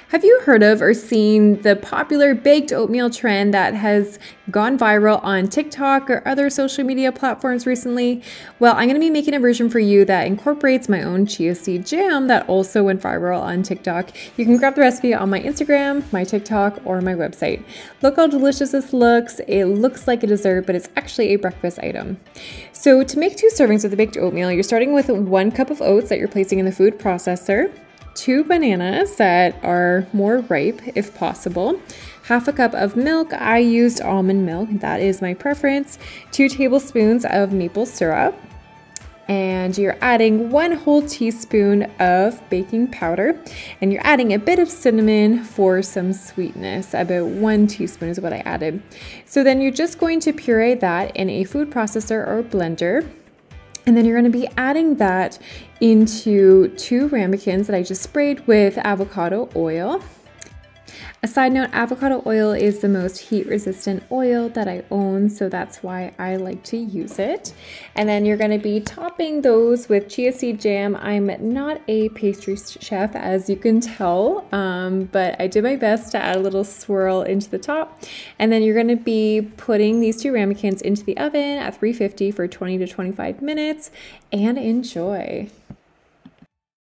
Have you heard of or seen the popular baked oatmeal trend that has gone viral on TikTok or other social media platforms recently? Well, I'm going to be making a version for you that incorporates my own chia seed jam that also went viral on TikTok. You can grab the recipe on my Instagram, my TikTok, or my website. Look how delicious this looks. It looks like a dessert, but it's actually a breakfast item. So to make 2 servings of the baked oatmeal, you're starting with 1 cup of oats that you're placing in the food processor, 2 bananas that are more ripe if possible, half a cup of milk. I used almond milk, that is my preference, 2 tablespoons of maple syrup, and you're adding 1 whole teaspoon of baking powder, and you're adding a bit of cinnamon for some sweetness. About 1 teaspoon is what I added. So then you're just going to puree that in a food processor or blender. And then you're going to be adding that into 2 ramekins that I just sprayed with avocado oil. A side note, avocado oil is the most heat-resistant oil that I own, so that's why I like to use it. And then you're going to be topping those with chia seed jam. I'm not a pastry chef, as you can tell, but I did my best to add a little swirl into the top. And then you're going to be putting these 2 ramekins into the oven at 350 for 20 to 25 minutes, and enjoy.